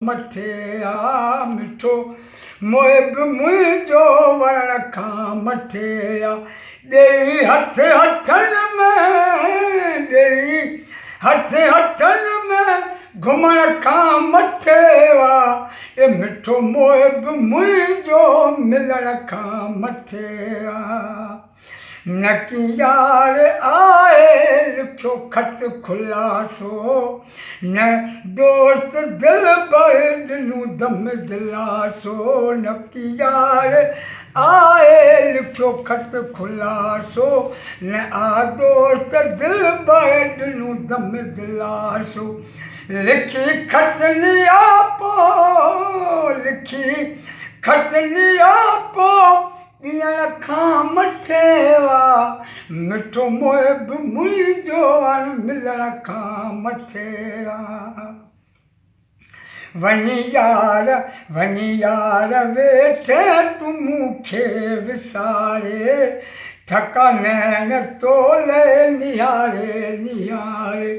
मथे आ मिठो मोए बि मुंहिंजो वण खां मथे आ ॾेई हथ हथनि में ॾेई हथ हथनि में घुमण खां मथे आ ए मिठो मोए बि मुंहिंजो मिलण खां मथे आ न की यार आए लिखियो ख़त खुलासो न दोस्त दिल भर ॾिनूं दम दिलासो न की यार आए लिखियो ख़त खुलासो न आ दोस्त दिल भर ॾिनूं दम दिलासो लिखी खतनी आपो लिखी खतनी आपो ॾियण खां मथे आ मिठो मोए बि मुंहिंजो मिलण खां मथे आ वञी यार वेठे तूं मूंखे विसारे थका नैन तोले निहारे निहारे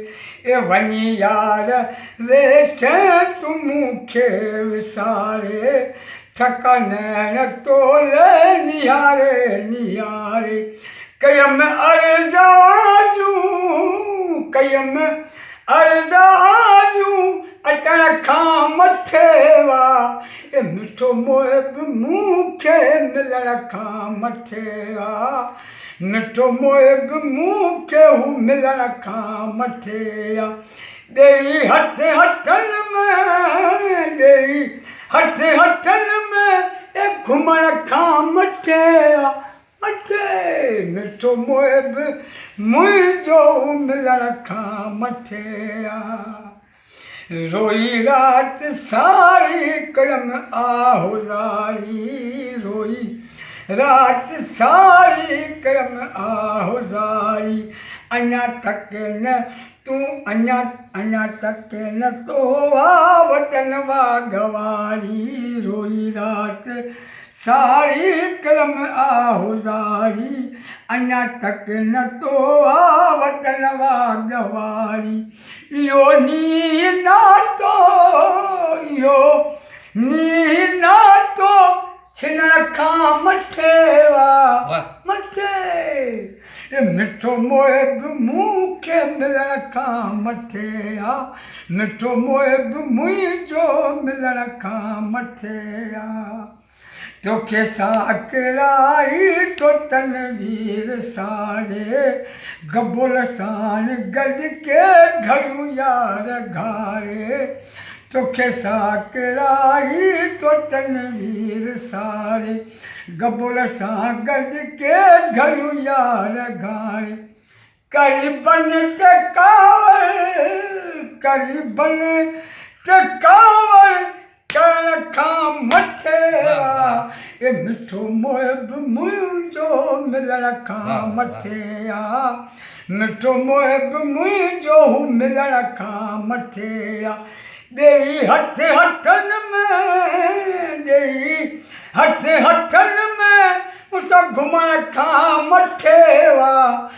ए वञी यार वेठे तूं मूंखे विसारे थका नैन तोले निहारे निहारे कयम अर्ज़ाजूं अचण खां मथे वा ए मिठो मोए बि मूंखे मिलण खां मथे आ मिठो मोए बि मूंखे हू मिलण खां मथे आ ॾेई हथ हथनि में ॾेई हथ हथनि में ए घुमण खां मथे आ मथे मिठो मोए बि मुंहिंजो मिलण खां मथे आ रोई राति सारी कयमि आहुज़ारी रोई राति सारी कयमि आहुज़ारी अञा तक न तूं अञा तक न तो आ वतन वाघवारी रोई राति सारी कयमि आहुज़ारी अञा तक न तो आ वतन वाघवारी इहो नीं नातो छिनण खां मथे आ मथे मिठो मोए बि मूंखे मिलण खां मथे आ मिठो मोए बि मुंहिंजो मिलण खां मथे आ तोखे साकराई तो तनवीर सारे गबुल सां गॾ के घड़ियूं यार घारे तोखे साकराई तो तनवीर सारे गबुल सां गॾ के घड़ियूं यार घारे करीबन ते कावड़ करण खां मथे आ ए मिठो मोए बि मुंहिंजो मिलण खां मथे आ मिठो मोए बि मुंहिंजो मिलण खां मथे आ ॾेई हथ हथनि में ॾेई हथ हथनि में मूंसां घुमण खां मथे आ